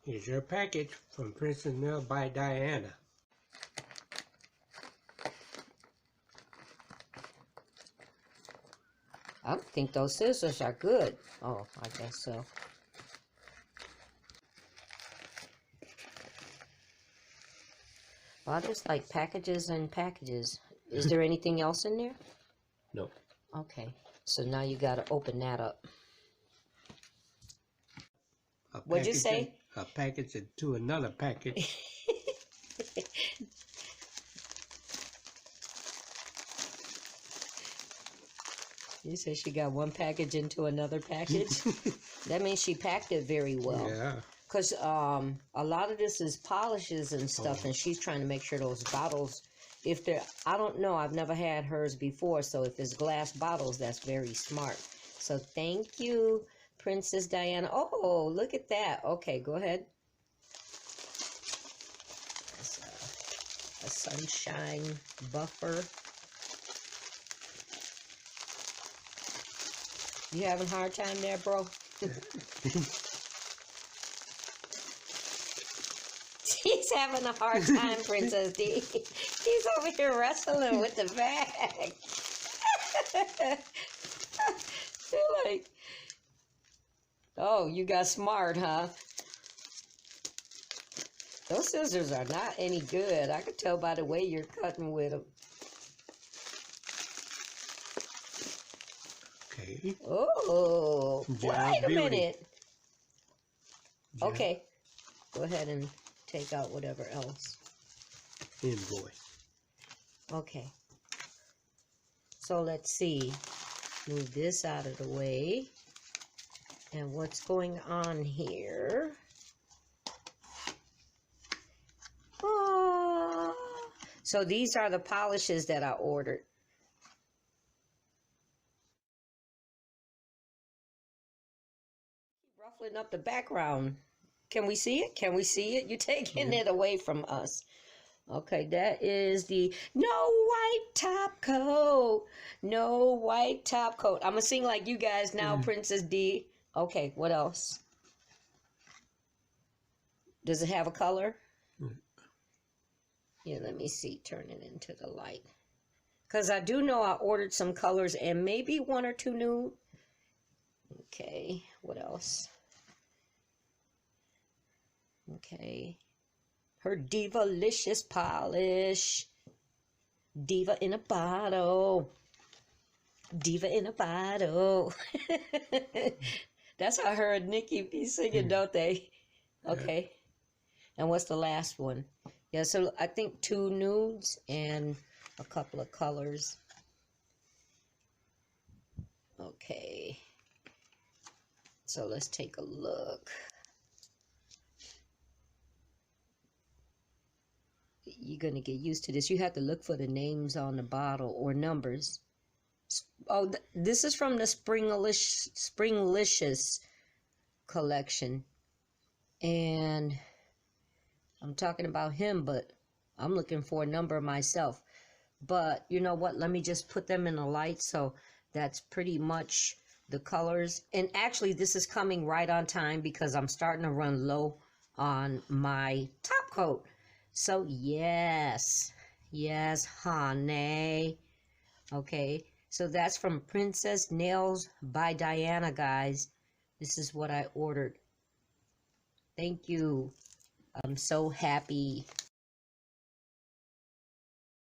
Here's your package from Princess Nails by Diana. I don't think those scissors are good. Oh, I guess so. Well, there's like packages and packages. Is there anything else in there? No. Okay, so now you got to open that up. What'd you say? A package into another package. You said she got one package into another package? That means she packed it very well. Yeah. Because a lot of this is polishes and stuff, and she's trying to make sure those bottles, if they're, I don't know, I've never had hers before, so if it's glass bottles, that's very smart. So thank you, Princess Diana. Oh, look at that. Okay, go ahead. That's a sunshine buffer. You having a hard time there, bro? She's having a hard time, Princess D. She's over here wrestling with the bag. You're like, oh, you got smart, huh? Those scissors are not any good. I could tell by the way you're cutting with them. Okay. Oh, wait a minute. Job. Okay, go ahead and take out whatever else. Invoice. Okay. So let's see. Move this out of the way. And what's going on here? So these are the polishes that I ordered. Ruffling up the background. Can we see it? Can we see it? You're taking it away from us. Okay, that is the no white top coat. No white top coat. I'm going to sing like you guys now, Princess D. Okay, what else? Does it have a color? Yeah, let me see. Turn it into the light. Because I do know I ordered some colors and maybe one or two nude. Okay, what else? Okay. Her Diva-licious polish. Diva in a bottle. Diva in a bottle. That's how I heard Nikki be singing, don't they? Okay. And what's the last one? Yeah, so I think 2 nudes and a couple of colors. Okay. So let's take a look. You're going to get used to this. You have to look for the names on the bottle or numbers. Oh, this is from the Springlicious collection. And I'm talking about him, but I'm looking for a number myself. But you know what? Let me just put them in the light. So that's pretty much the colors. And actually, this is coming right on time because I'm starting to run low on my top coat. So yes, honey. Okay, so that's from Princess Nails by Diana, guys. This is what I ordered. Thank you. I'm so happy.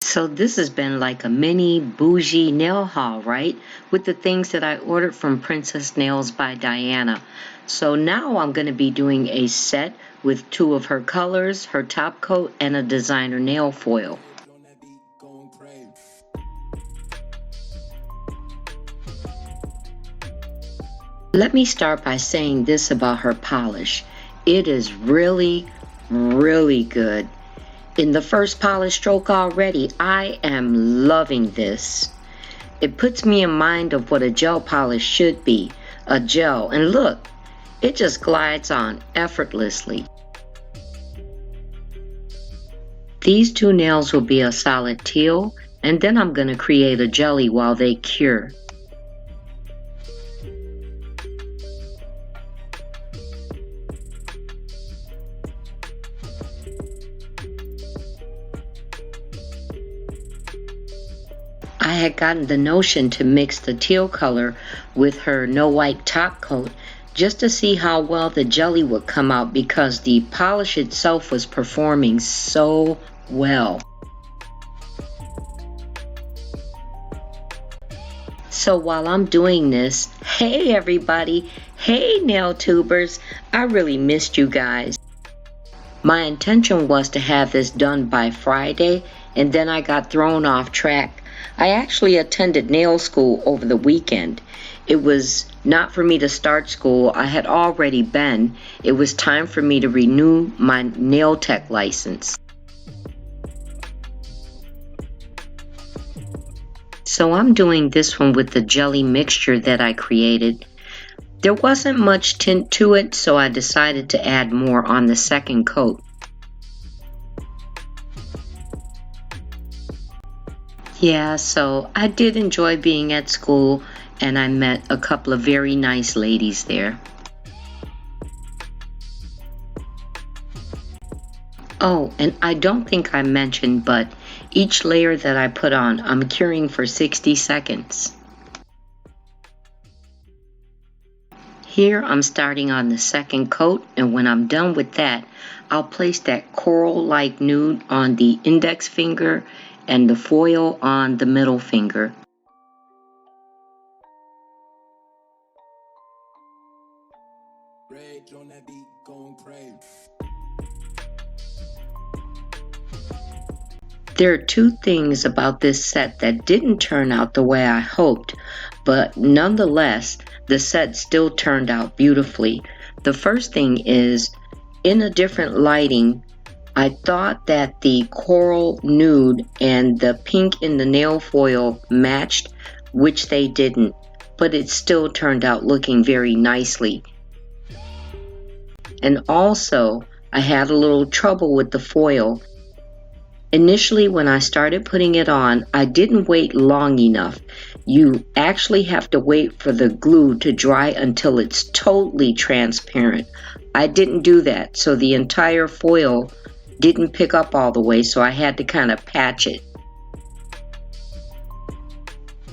So this has been like a mini bougie nail haul, right? With the things that I ordered from Princess Nails by Diana. So now I'm going to be doing a set with 2 of her colors, her top coat, and a designer nail foil. Let me start by saying this about her polish. It is really, really good. In the first polish stroke already, I am loving this. It puts me in mind of what a gel polish should be, a gel. And look, it just glides on effortlessly. These 2 nails will be a solid teal, and then I'm going to create a jelly while they cure. I had gotten the notion to mix the teal color with her no white top coat just to see how well the jelly would come out, because the polish itself was performing so well. So while I'm doing this, hey everybody, hey NailTubers, I really missed you guys. My intention was to have this done by Friday, and then I got thrown off track. I actually attended nail school over the weekend. It was not for me to start school. I had already been. It was time for me to renew my nail tech license. So I'm doing this one with the jelly mixture that I created. There wasn't much tint to it, so I decided to add more on the second coat. Yeah, so I did enjoy being at school, and I met a couple of very nice ladies there. Oh, and I don't think I mentioned, but each layer that I put on, I'm curing for 60 seconds. Here I'm starting on the second coat, and when I'm done with that, I'll place that coral-like nude on the index finger and the foil on the middle finger. There are two things about this set that didn't turn out the way I hoped, but nonetheless, the set still turned out beautifully. The first thing is, in a different lighting, I thought that the coral nude and the pink in the nail foil matched, which they didn't, but it still turned out looking very nicely. And also, I had a little trouble with the foil. Initially, when I started putting it on, I didn't wait long enough. You actually have to wait for the glue to dry until it's totally transparent. I didn't do that, so the entire foil didn't pick up all the way, so I had to kind of patch it.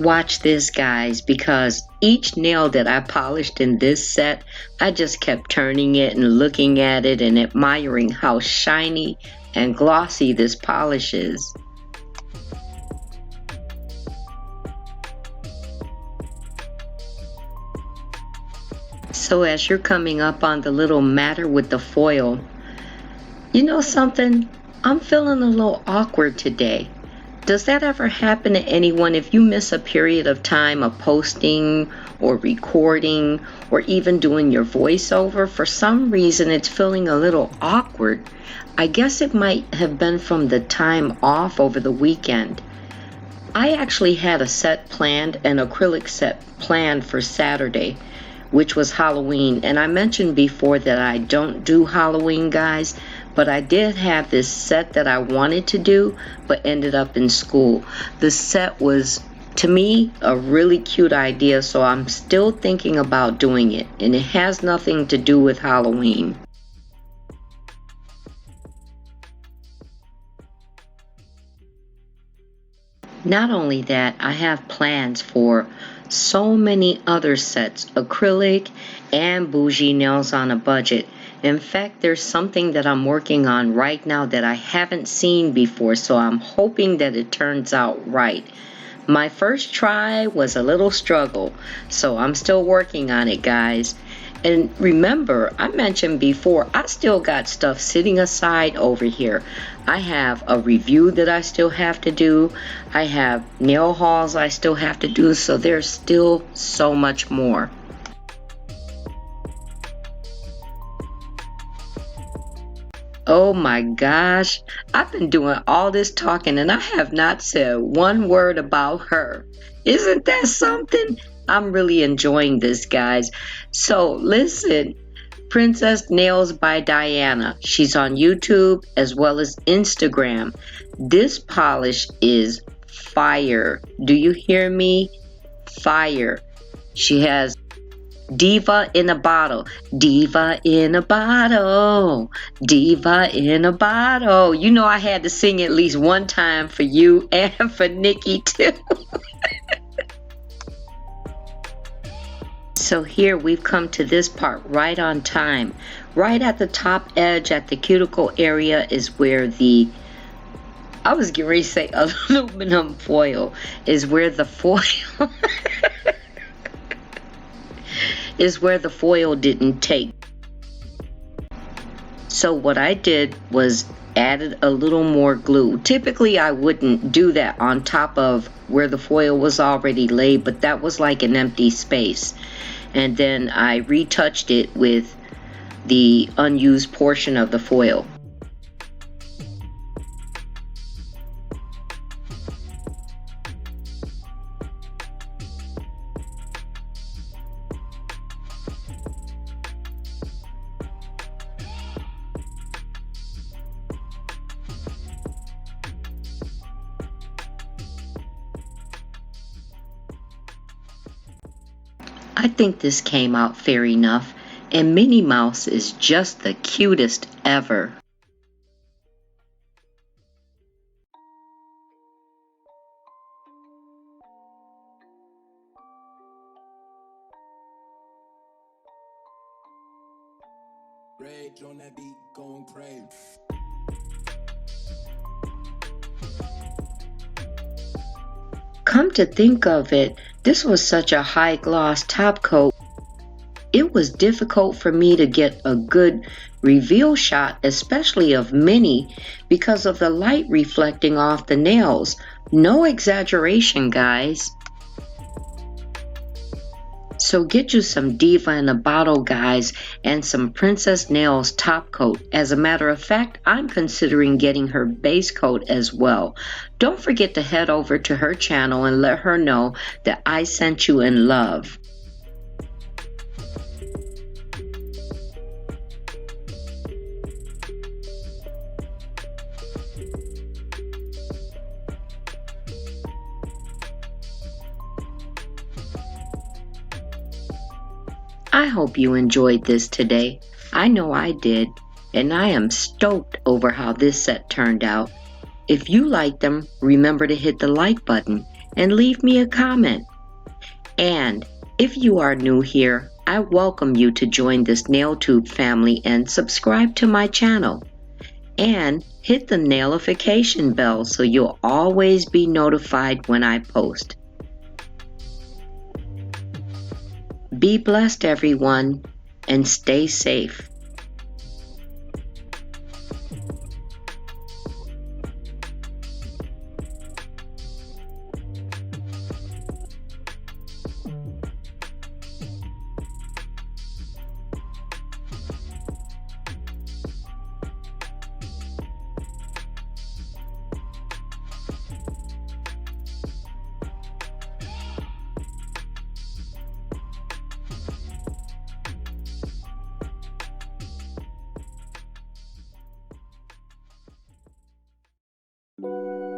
Watch this, guys, because each nail that I polished in this set, I just kept turning it and looking at it and admiring how shiny and glossy this polish is. So as you're coming up on the little matter with the foil, you know something? I'm feeling a little awkward today. Does that ever happen to anyone? If you miss a period of time of posting or recording or even doing your voiceover, for some reason it's feeling a little awkward. I guess it might have been from the time off over the weekend. I actually had a set planned, an acrylic set planned for Saturday, which was Halloween. And I mentioned before that I don't do Halloween, guys, but I did have this set that I wanted to do, but ended up in school. The set was, to me, a really cute idea, so I'm still thinking about doing it, and it has nothing to do with Halloween. Not only that, I have plans for so many other sets, acrylic and bougie nails on a budget. In fact, there's something that I'm working on right now that I haven't seen before, so I'm hoping that it turns out right. My first try was a little struggle, so I'm still working on it, guys. And remember, I mentioned before, I still got stuff sitting aside over here. I have a review that I still have to do. I have nail hauls I still have to do, so there's still so much more. Oh my gosh, I've been doing all this talking and I have not said one word about her. Isn't that something? I'm really enjoying this, guys. So listen, Princess Nails by Diana. She's on YouTube as well as Instagram. This polish is fire. Do you hear me? Fire. She has Diva in a bottle. Diva in a bottle. Diva in a bottle. You know I had to sing at least one time for you and for Nikki too. So here we've come to this part right on time. Right at the top edge at the cuticle area is where the, I was getting ready to say aluminum foil, is where the foil is where the foil didn't take. So what I did was added a little more glue. Typically I wouldn't do that on top of where the foil was already laid, but that was like an empty space. And then I retouched it with the unused portion of the foil. I think this came out fair enough, and Minnie Mouse is just the cutest ever. Rage on that beat, going crazy. Come to think of it, this was such a high gloss top coat. It was difficult for me to get a good reveal shot, especially of Minnie, because of the light reflecting off the nails. No exaggeration, guys. So get you some Diva in a bottle, guys, and some Princess Nails top coat. As a matter of fact, I'm considering getting her base coat as well. Don't forget to head over to her channel and let her know that I sent you in love. I hope you enjoyed this today. I know I did, and I am stoked over how this set turned out. If you liked them, remember to hit the like button and leave me a comment. And if you are new here, I welcome you to join this NailTube family and subscribe to my channel. And hit the nailification bell so you'll always be notified when I post. Be blessed, everyone, and stay safe. Thank you.